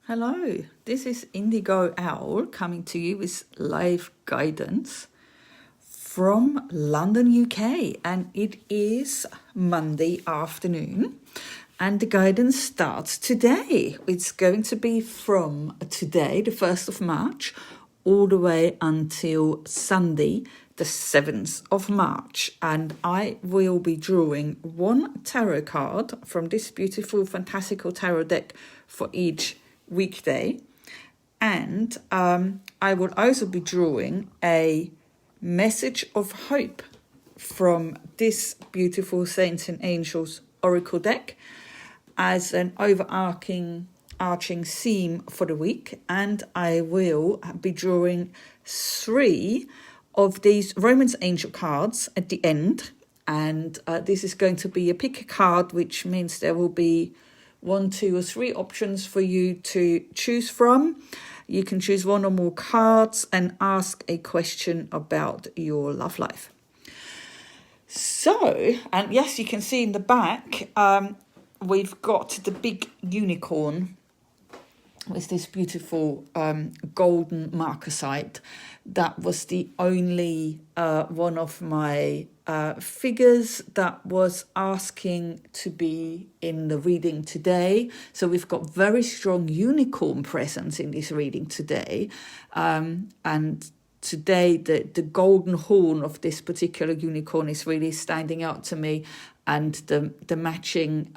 Hello, this is Indigo Owl coming to you with live guidance from London, UK, and it is Monday afternoon, and the guidance starts today. It's going to be from today, the 1st of March, all the way until Sunday, the 7th of March, and I will be drawing one tarot card from this beautiful, fantastical tarot deck for each weekday, and I will also be drawing a message of hope from this beautiful Saints and Angels Oracle deck as an overarching theme for the week, and I will be drawing 3 of these Romance Angel cards at the end, and this is going to be a pick a card, which means there will be 1, 2 or 3 options for you to choose from. You can choose 1 or more cards and ask a question about your love life. So, and yes, you can see in the back, we've got the big unicorn with this beautiful golden marcasite. That was the only one of my figures that was asking to be in the reading today. So we've got very strong unicorn presence in this reading today. And today the golden horn of this particular unicorn is really standing out to me. And the matching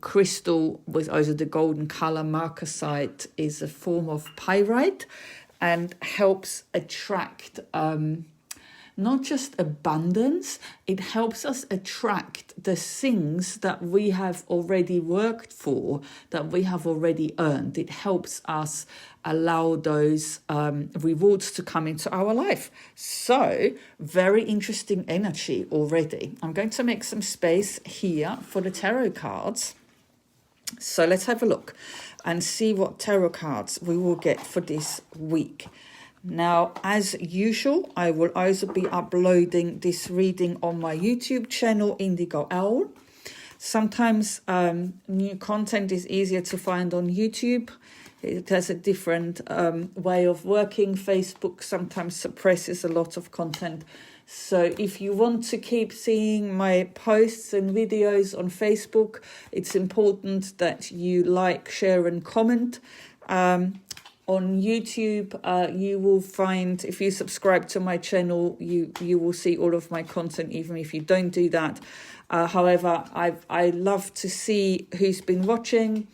crystal with also the golden color marcasite is a form of pyrite and helps attract not just abundance, it helps us attract the things that we have already worked for, that we have already earned. It helps us allow those rewards to come into our life. So, very interesting energy already. I'm going to make some space here for the tarot cards. So let's have a look and see what tarot cards we will get for this week. Now, as usual, I will also be uploading this reading on my YouTube channel, Indigo Owl. Sometimes new content is easier to find on YouTube. It has a different way of working. Facebook sometimes suppresses a lot of content. So if you want to keep seeing my posts and videos on Facebook, it's important that you like, share and comment. On YouTube, you will find, if you subscribe to my channel, you will see all of my content, even if you don't do that. However, I love to see who's been watching.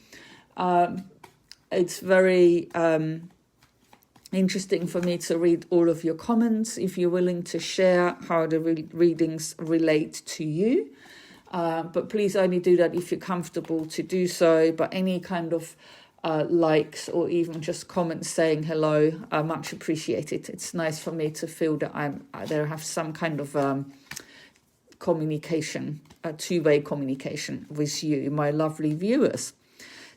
It's very interesting for me to read all of your comments, if you're willing to share how the readings relate to you. But please only do that if you're comfortable to do so. But any kind of likes or even just comments saying hello are much appreciated. It's nice for me to feel that there have some kind of communication, a two-way communication with you, my lovely viewers.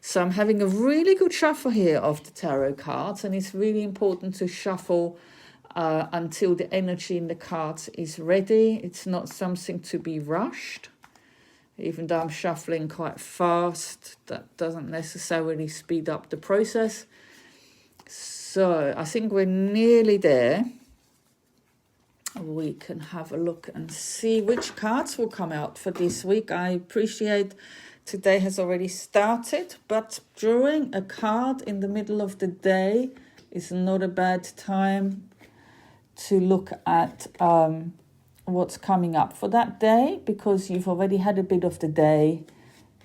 So I'm having a really good shuffle here of the tarot cards, and it's really important to shuffle until the energy in the cards is ready. It's not something to be rushed. Even though I'm shuffling quite fast, that doesn't necessarily speed up the process. So I think we're nearly there. We can have a look and see which cards will come out for this week. I appreciate today has already started, but drawing a card in the middle of the day is not a bad time to look at what's coming up for that day, because you've already had a bit of the day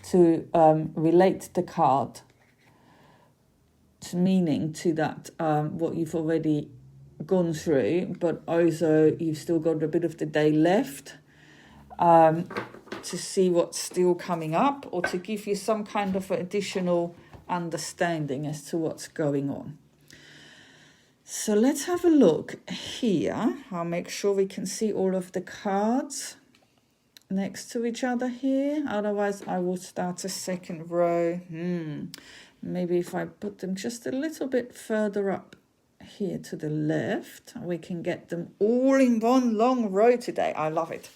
to relate the card to meaning to that, what you've already gone through, but also you've still got a bit of the day left to see what's still coming up, or to give you some kind of additional understanding as to what's going on. So let's have a look here. I'll make sure we can see all of the cards next to each other here. Otherwise, I will start a second row. Maybe if I put them just a little bit further up here to the left, we can get them all in one long row today. I love it.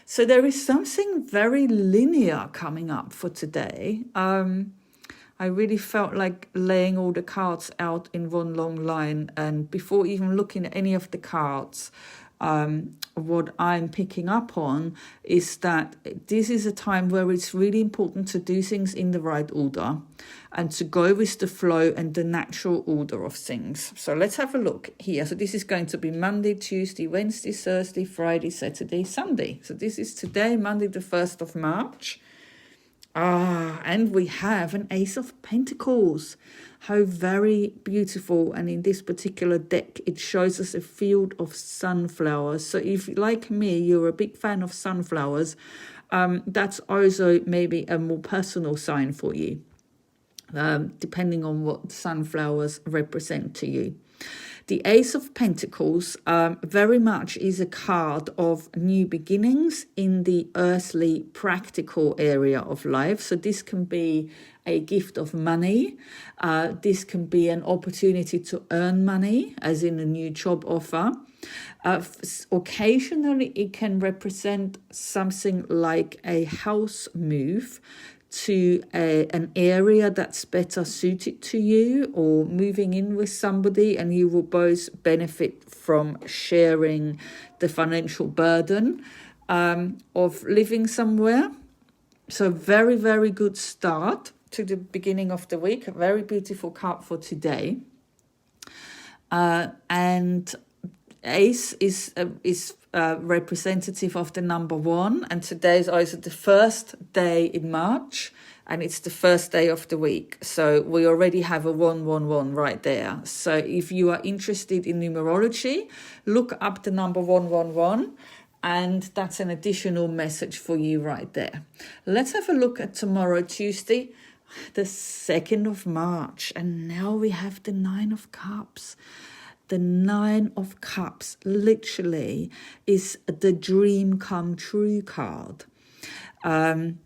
So there is something very linear coming up for today. I really felt like laying all the cards out in one long line, and before even looking at any of the cards, what I'm picking up on is that this is a time where it's really important to do things in the right order and to go with the flow and the natural order of things. So let's have a look here. So this is going to be Monday, Tuesday, Wednesday, Thursday, Friday, Saturday, Sunday. So this is today, Monday, the 1st of March. And we have an Ace of Pentacles. How very beautiful. And in this particular deck, it shows us a field of sunflowers. So if, like me, you're a big fan of sunflowers, that's also maybe a more personal sign for you, depending on what sunflowers represent to you. The Ace of Pentacles very much is a card of new beginnings in the earthly practical area of life. So this can be a gift of money. This can be an opportunity to earn money, as in a new job offer. Occasionally, it can represent something like a house move to an area that's better suited to you, or moving in with somebody, and you will both benefit from sharing the financial burden of living somewhere. So very, very good start to the beginning of the week. A very beautiful card for today. And Ace is representative of the number 1, and today is also the first day in March, and it's the first day of the week. So we already have a 111 right there. So if you are interested in numerology, look up the number 111, and that's an additional message for you right there. Let's have a look at tomorrow, Tuesday, the 2nd of March, and now we have the 9 of Cups. The 9 of Cups literally is the dream come true card. Cups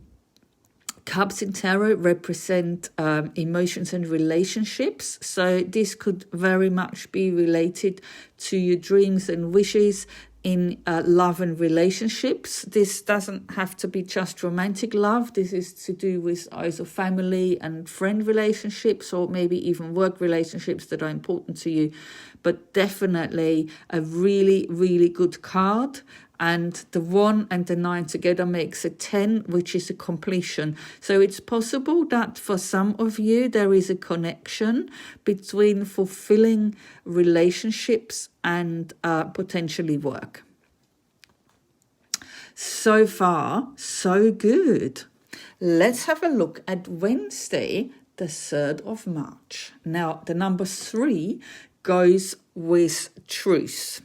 in tarot represent emotions and relationships. So this could very much be related to your dreams and wishes in love and relationships. This doesn't have to be just romantic love. This is to do with either family and friend relationships, or maybe even work relationships that are important to you. But definitely a really, really good card. And the 1 and the 9 together makes a 10, which is a completion. So it's possible that for some of you, there is a connection between fulfilling relationships and potentially work. So far, so good. Let's have a look at Wednesday, the 3rd of March. Now, the number 3 goes with truth.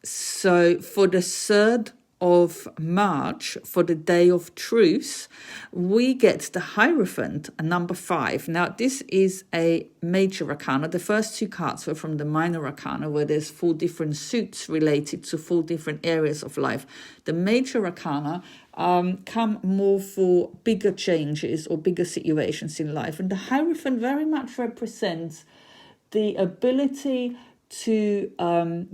So for the 3rd of March, for the day of truth, we get the Hierophant, number 5. Now, this is a major arcana. The first 2 cards were from the minor arcana, where there's 4 different suits related to 4 different areas of life. The major arcana come more for bigger changes or bigger situations in life. And the Hierophant very much represents the ability to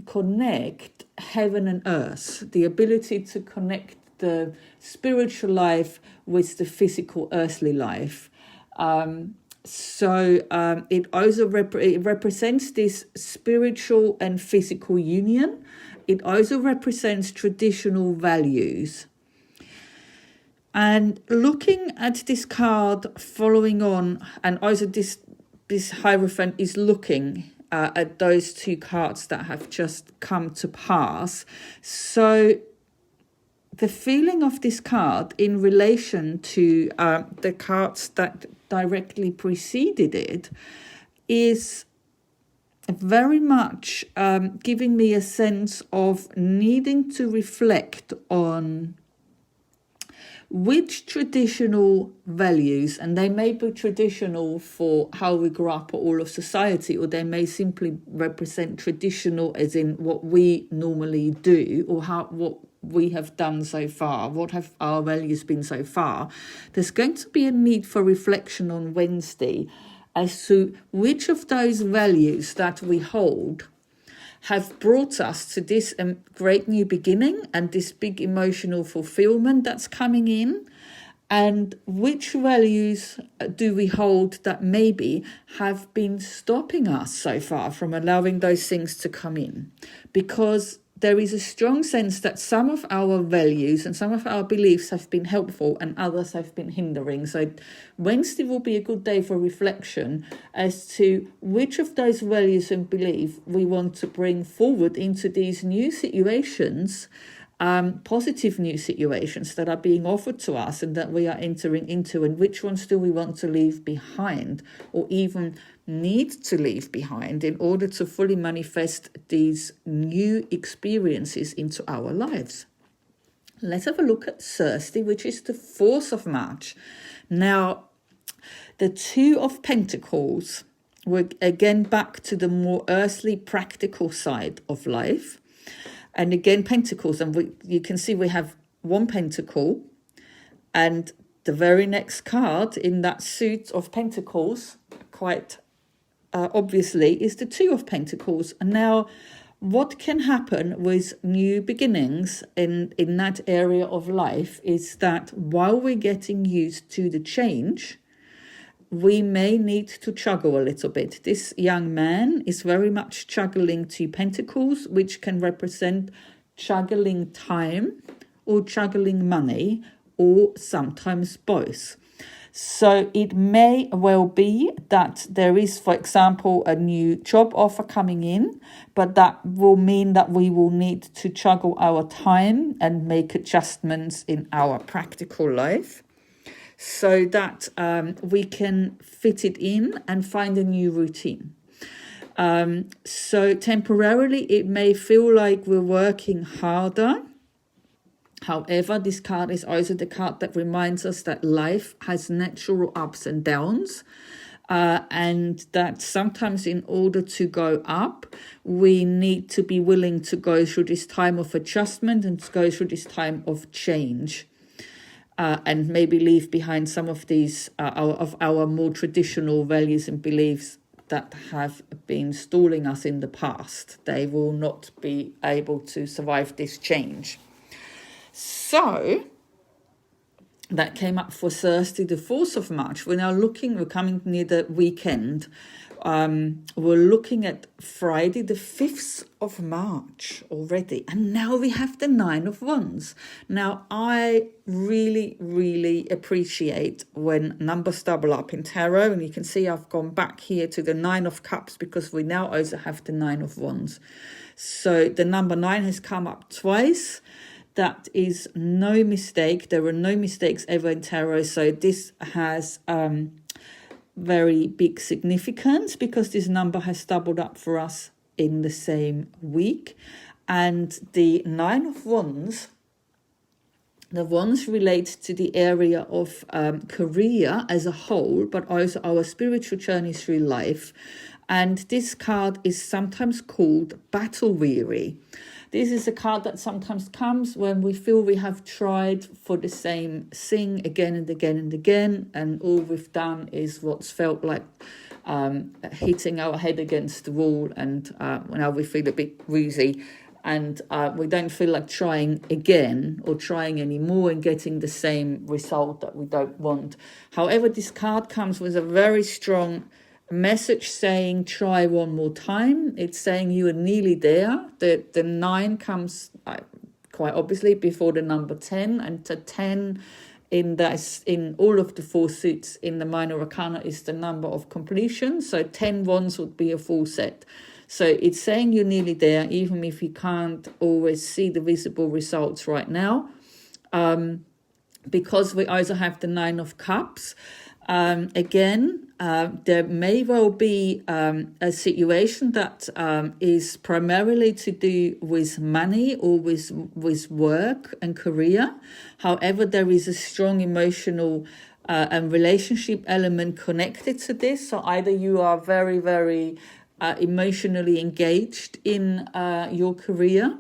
connect heaven and earth, the ability to connect the spiritual life with the physical earthly life. So it also it represents this spiritual and physical union. It also represents traditional values. And looking at this card following on, and also this Hierophant is looking at those 2 cards that have just come to pass. So the feeling of this card in relation to the cards that directly preceded it is very much giving me a sense of needing to reflect on which traditional values, and they may be traditional for how we grew up or all of society, or they may simply represent traditional as in what we normally do, or what we have done so far, what have our values been so far. There's going to be a need for reflection on Wednesday as to which of those values that we hold have brought us to this great new beginning and this big emotional fulfillment that's coming in, and which values do we hold that maybe have been stopping us so far from allowing those things to come in? Because there is a strong sense that some of our values and some of our beliefs have been helpful and others have been hindering. So Wednesday will be a good day for reflection as to which of those values and beliefs we want to bring forward into these new situations, positive new situations that are being offered to us and that we are entering into, and which ones do we want to leave behind or even need to leave behind in order to fully manifest these new experiences into our lives. Let's have a look at Thursday, which is the 4th of March. Now, the 2 of Pentacles, we're again back to the more earthly, practical side of life. And again, Pentacles, and you can see we have 1 pentacle, and the very next card in that suit of Pentacles, quite obviously, is the 2 of Pentacles. And now, what can happen with new beginnings in that area of life is that while we're getting used to the change, we may need to juggle a little bit. This young man is very much juggling 2 pentacles, which can represent juggling time or juggling money, or sometimes both. So it may well be that there is, for example, a new job offer coming in, but that will mean that we will need to juggle our time and make adjustments in our practical life, so that we can fit it in and find a new routine. So temporarily it may feel like we're working harder. However, this card is also the card that reminds us that life has natural ups and downs, and that sometimes in order to go up, we need to be willing to go through this time of adjustment and to go through this time of change. And maybe leave behind some of these of our more traditional values and beliefs that have been stalling us in the past. They will not be able to survive this change. So that came up for Thursday, the 4th of March. We're coming near the weekend. We're looking at Friday, the 5th of March already. And now we have the 9 of Wands. Now, I really, really appreciate when numbers double up in tarot. And you can see I've gone back here to the 9 of Cups because we now also have the 9 of Wands. So the number 9 has come up twice. That is no mistake. There were no mistakes ever in tarot. So this has very big significance because this number has doubled up for us in the same week. And the 9 of Wands, the Wands relate to the area of career as a whole, but also our spiritual journey through life. And this card is sometimes called battle weary. This is a card that sometimes comes when we feel we have tried for the same thing again and again and again, and all we've done is what's felt like hitting our head against the wall, and now we feel a bit woozy, and we don't feel like trying again or trying anymore and getting the same result that we don't want. However, this card comes with a very strong message saying try one more time. It's saying you are nearly there. The 9 comes quite obviously before the number 10, and the 10 in all of the 4 suits in the minor arcana is the number of completion. So 10 wands would be a full set. So it's saying you're nearly there, even if you can't always see the visible results right now. Because we also have the 9 of Cups. There may well be a situation that is primarily to do with money or with work and career. However, there is a strong emotional and relationship element connected to this. So either you are very, very emotionally engaged in your career,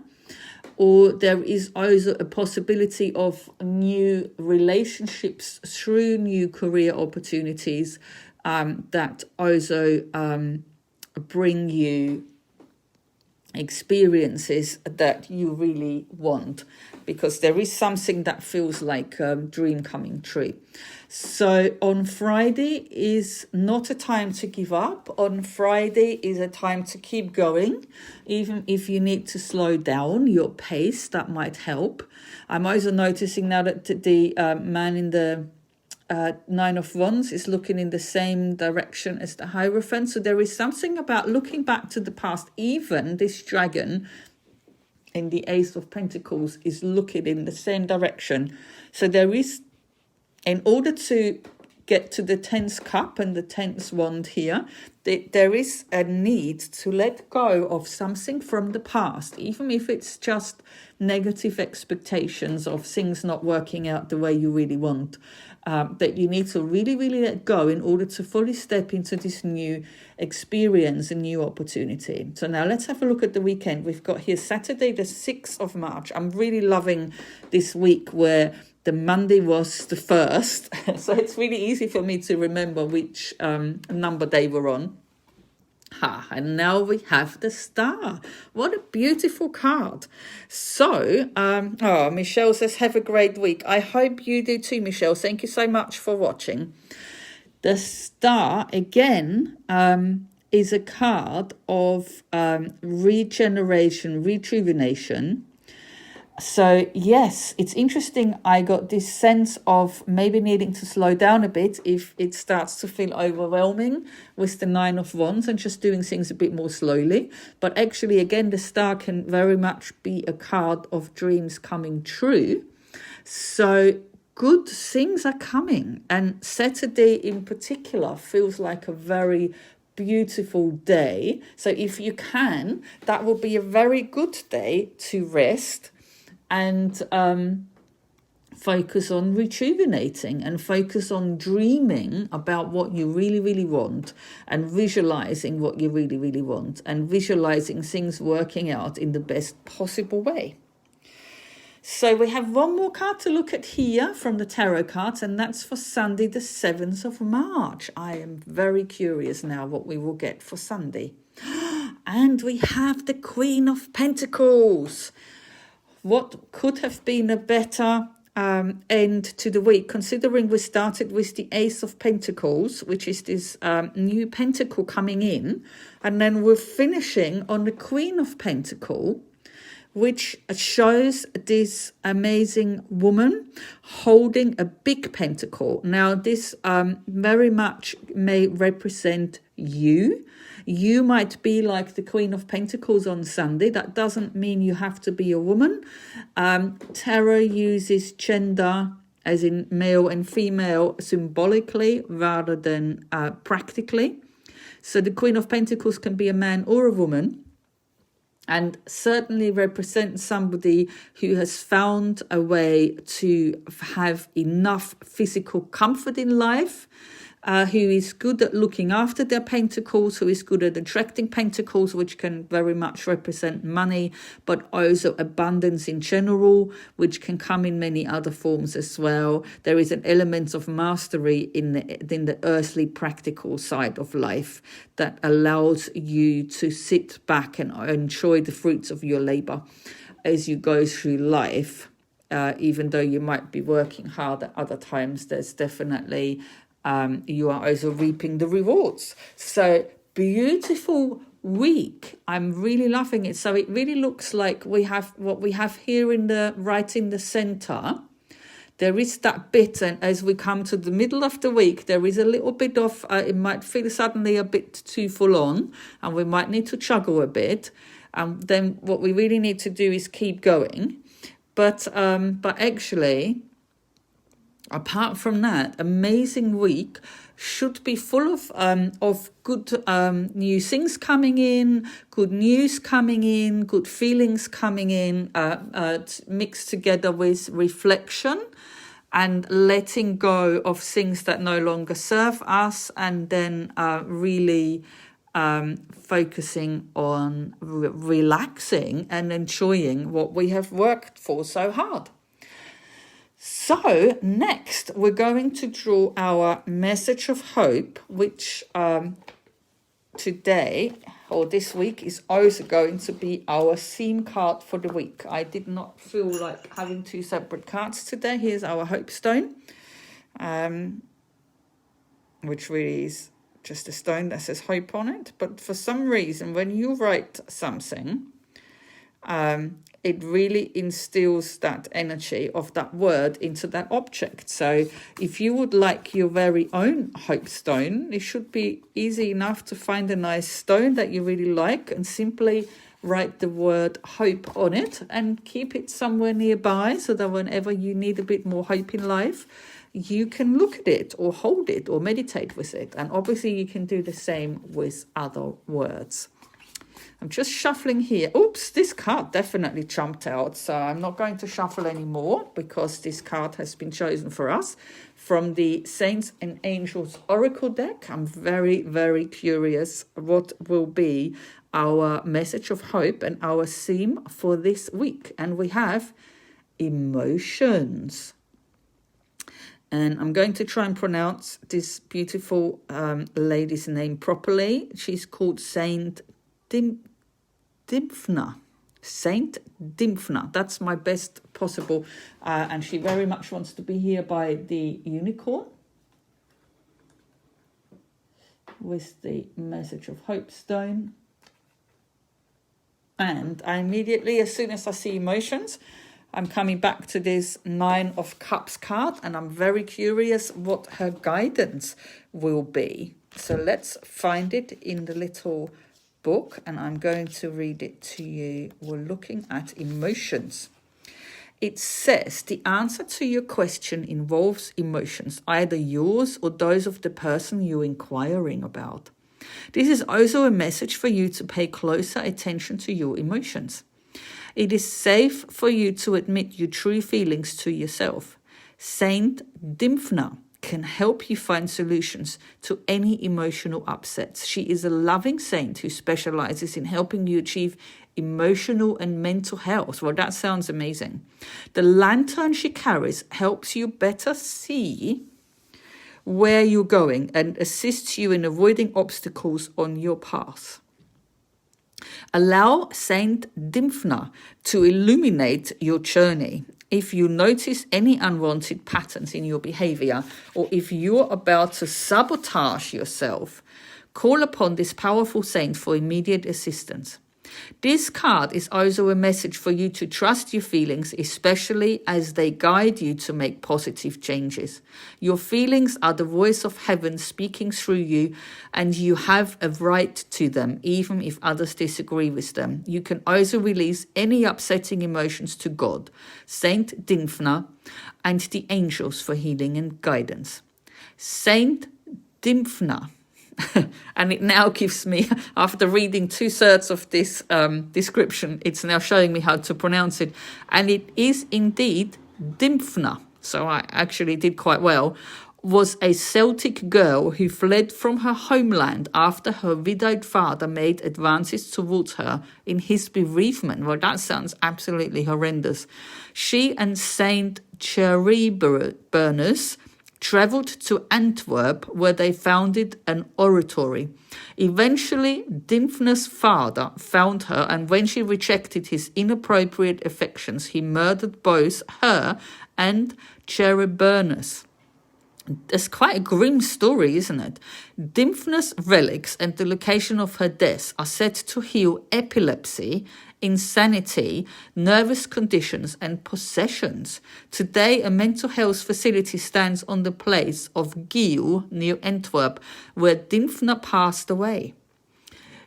or there is also a possibility of new relationships through new career opportunities that also bring you experiences that you really want, because there is something that feels like a dream coming true. So on Friday is not a time to give up. On Friday is a time to keep going, even if you need to slow down your pace. That might help. I'm also noticing now that the man in the Nine of Wands is looking in the same direction as the Hierophant. So there is something about looking back to the past. Even this dragon in the Ace of Pentacles is looking in the same direction. So there is, in order to get to the 10th cup and the 10th wand here, there is a need to let go of something from the past, even if it's just negative expectations of things not working out the way you really want. That you need to really, really let go in order to fully step into this new experience and new opportunity. So now let's have a look at the weekend. We've got here Saturday, the 6th of March. I'm really loving this week where the Monday was the 1st. So it's really easy for me to remember which number they were on. And now we have the Star. What a beautiful card. So, Michelle says, have a great week. I hope you do too, Michelle. Thank you so much for watching. The Star, again, is a card of regeneration, rejuvenation. So, yes, it's interesting. I got this sense of maybe needing to slow down a bit if it starts to feel overwhelming with the Nine of Wands and just doing things a bit more slowly. But actually, again, the Star can very much be a card of dreams coming true. So good things are coming. And Saturday in particular feels like a very beautiful day. So if you can, that will be a very good day to rest and focus on rejuvenating and focus on dreaming about what you really, really want and visualizing what you really, really want and visualizing things working out in the best possible way. So we have one more card to look at here from the tarot cards, and that's for Sunday, the 7th of March. I am very curious now what we will get for Sunday. And we have the Queen of Pentacles. What could have been a better end to the week, considering we started with the Ace of Pentacles, which is this new pentacle coming in, and then we're finishing on the Queen of Pentacles, which shows this amazing woman holding a big pentacle. Now, this very much may represent you. You might be like the Queen of Pentacles on Sunday. That doesn't mean you have to be a woman. Tarot uses gender, as in male and female, symbolically rather than practically. So the Queen of Pentacles can be a man or a woman, and certainly represents somebody who has found a way to have enough physical comfort in life, who is good at looking after their pentacles, who is good at attracting pentacles, which can very much represent money, but also abundance in general, which can come in many other forms as well. There is an element of mastery in the earthly practical side of life that allows you to sit back and enjoy the fruits of your labor as you go through life. Even though you might be working hard at other times, there's definitely you are also reaping the rewards. So beautiful week. I'm really loving it. So it really looks like we have what we have here in the right in the center. There is that bit, and as we come to the middle of the week, there is a little bit of it might feel suddenly a bit too full on, and we might need to juggle a bit. And then what we really need to do is keep going. But actually, apart from that, amazing week should be full of good new things coming in, good news coming in, good feelings coming in, mixed together with reflection and letting go of things that no longer serve us, and then really focusing on relaxing and enjoying what we have worked for so hard. So next we're going to draw our message of hope, which today or this week is also going to be our theme card for the week. I did not feel like having two separate cards today. Here's our Hope Stone, which really is just a stone that says hope on it. But for some reason, when you write something, it really instills that energy of that word into that object. So if you would like your very own hope stone, it should be easy enough to find a nice stone that you really like and simply write the word hope on it and keep it somewhere nearby so that whenever you need a bit more hope in life, you can look at it or hold it or meditate with it. And obviously you can do the same with other words. I'm just shuffling here. Oops, this card definitely jumped out. So I'm not going to shuffle anymore because this card has been chosen for us from the Saints and Angels Oracle deck. I'm very, very curious what will be our message of hope and our theme for this week. And we have emotions. And I'm going to try and pronounce this beautiful lady's name properly. She's called Saint Dymphna. Saint Dymphna. That's my best possible. And she very much wants to be here by the unicorn with the message of hope stone. And I immediately, as soon as I see emotions, I'm coming back to this 9 of Cups card, and I'm very curious what her guidance will be. So let's find it in the little book, and I'm going to read it to you. We're looking at emotions. It says the answer to your question involves emotions, either yours or those of the person you're inquiring about. This is also a message for you to pay closer attention to your emotions. It is safe for you to admit your true feelings to yourself. Saint Dymphna can help you find solutions to any emotional upsets. She is a loving saint who specializes in helping you achieve emotional and mental health. Well, that sounds amazing. The lantern she carries helps you better see where you're going and assists you in avoiding obstacles on your path. Allow Saint Dymphna to illuminate your journey. If you notice any unwanted patterns in your behavior, or if you're about to sabotage yourself, call upon this powerful saint for immediate assistance. This card is also a message for you to trust your feelings, especially as they guide you to make positive changes. Your feelings are the voice of heaven speaking through you, and you have a right to them, even if others disagree with them. You can also release any upsetting emotions to God, Saint Dymphna, and the angels for healing and guidance. Saint Dymphna. And it now gives me, after reading 2/3 of this description, it's now showing me how to pronounce it. And it is indeed Dymphna. So I actually did quite well. Was a Celtic girl who fled from her homeland after her widowed father made advances towards her in his bereavement. Well, that sounds absolutely horrendous. She and Saint Cherubernus travelled to Antwerp, where they founded an oratory. Eventually, Dymphna's father found her, and when she rejected his inappropriate affections, he murdered both her and Cherubernus. It's quite a grim story, isn't it? Dymphna's relics and the location of her death are said to heal epilepsy, insanity, nervous conditions, and possessions. Today, a mental health facility stands on the place of Giel near Antwerp, where Dymphna passed away.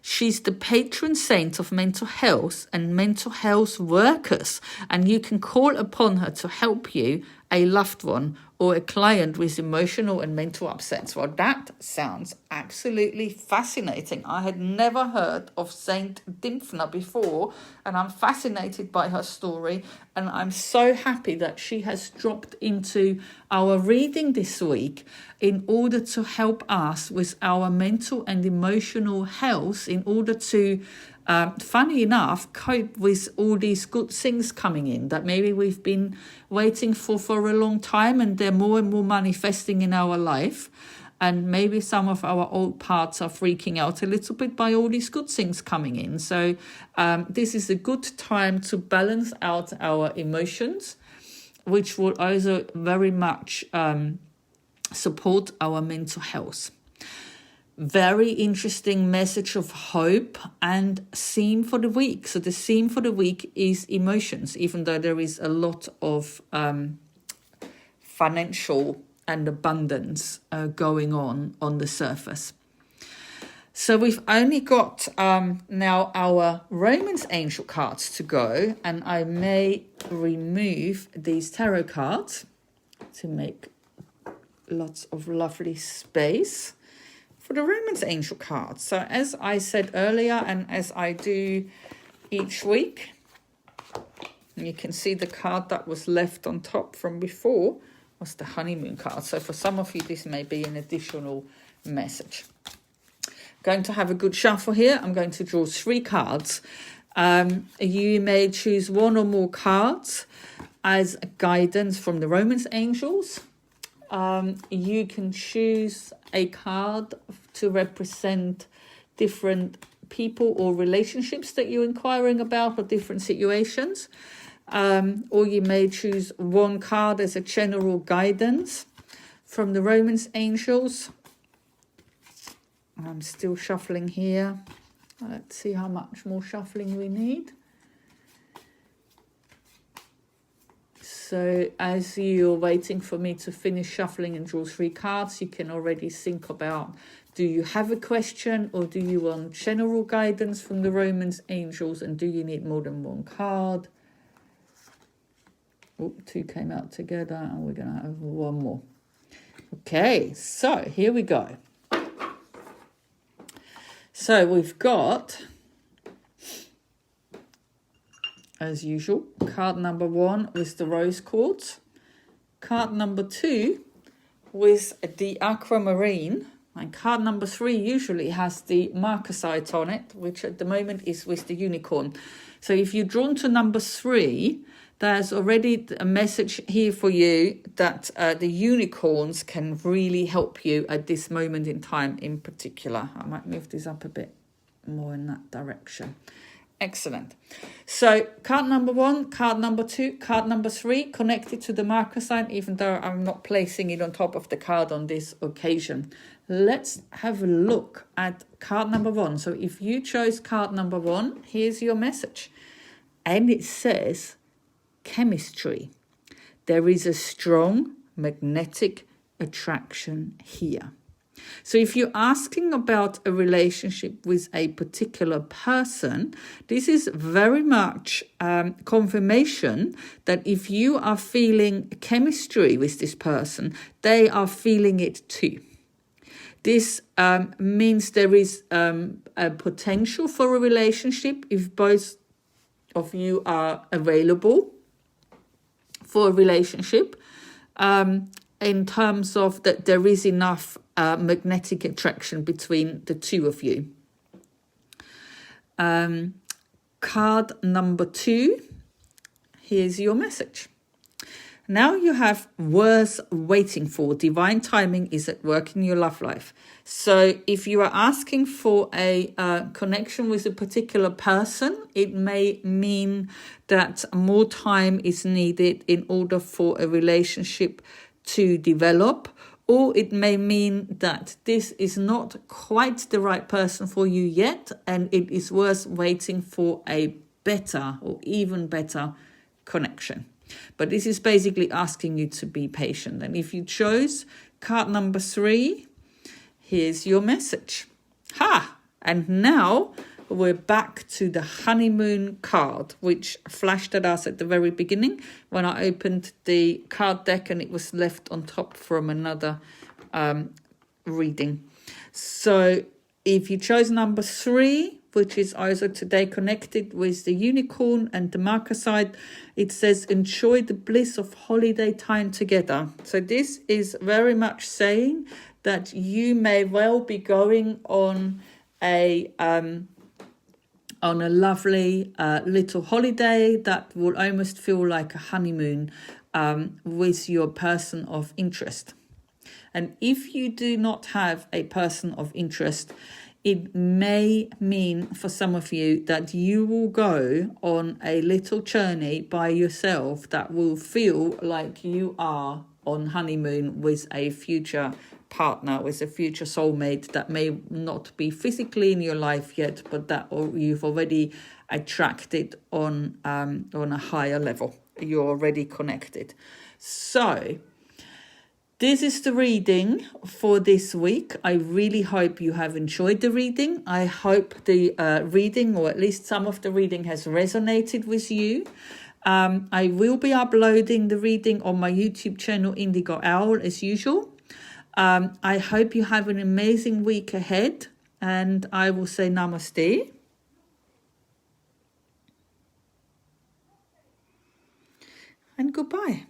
She's the patron saint of mental health and mental health workers, and you can call upon her to help you, a loved one, or a client with emotional and mental upsets. Well, that sounds absolutely fascinating. I had never heard of Saint Dymphna before, and I'm fascinated by her story, and I'm so happy that she has dropped into our reading this week in order to help us with our mental and emotional health, in order to funny enough, cope with all these good things coming in that maybe we've been waiting for a long time, and they're more and more manifesting in our life. And maybe some of our old parts are freaking out a little bit by all these good things coming in. So this is a good time to balance out our emotions, which will also very much support our mental health. Very interesting message of hope and theme for the week. So the theme for the week is emotions, even though there is a lot of financial and abundance going on the surface. So we've only got now our Romance Angel cards to go, and I may remove these tarot cards to make lots of lovely space for the Romance Angel cards. So as I said earlier, and as I do each week, you can see the card that was left on top from before was the honeymoon card. So for some of you, this may be an additional message. Going to have a good shuffle here. I'm going to draw 3 cards. You may choose one or more cards as guidance from the Romance Angels. You can choose a card to represent different people or relationships that you're inquiring about, or different situations. Or you may choose one card as a general guidance from the Romance Angels. I'm still shuffling here. Let's see how much more shuffling we need. So as you're waiting for me to finish shuffling and draw 3 cards, you can already think about, do you have a question, or do you want general guidance from the Romance Angels, and do you need more than one card? Oh, 2 came out together, and we're going to have one more. Okay, so here we go. So we've got, as usual, card number 1 with the rose quartz, card number 2 with the aquamarine, and card number 3 usually has the marcasite on it, which at the moment is with the unicorn. So if you're drawn to number 3, there's already a message here for you that the unicorns can really help you at this moment in time in particular. I might move this up a bit more in that direction. Excellent. So card number 1, card number 2, card number 3 connected to the marcasite, even though I'm not placing it on top of the card on this occasion. Let's have a look at card number 1. So if you chose card number 1, here's your message. And it says, chemistry. There is a strong magnetic attraction here. So if you're asking about a relationship with a particular person, this is very much confirmation that if you are feeling chemistry with this person, they are feeling it too. This means there is a potential for a relationship if both of you are available for a relationship, in terms of that there is enough magnetic attraction between the two of you. Card number 2, here's your message. Now you have worth waiting for. Divine timing is at work in your love life. So if you are asking for a connection with a particular person, it may mean that more time is needed in order for a relationship to develop, or it may mean that this is not quite the right person for you yet, and it is worth waiting for a better or even better connection. But this is basically asking you to be patient. And if you chose card number 3, here's your message. And now we're back to the honeymoon card, which flashed at us at the very beginning when I opened the card deck and it was left on top from another reading. So if you chose number 3, which is also today connected with the unicorn and the marcasite, it says, enjoy the bliss of holiday time together. So this is very much saying that you may well be going on a lovely little holiday that will almost feel like a honeymoon with your person of interest. And if you do not have a person of interest, it may mean for some of you that you will go on a little journey by yourself that will feel like you are on honeymoon with a future partner, with a future soulmate that may not be physically in your life yet, but that you've already attracted on a higher level. You're already connected. So this is the reading for this week. I really hope you have enjoyed the reading. I hope the reading, or at least some of the reading, has resonated with you. I will be uploading the reading on my YouTube channel, Indigo Owl, as usual. I hope you have an amazing week ahead, and I will say namaste. And goodbye.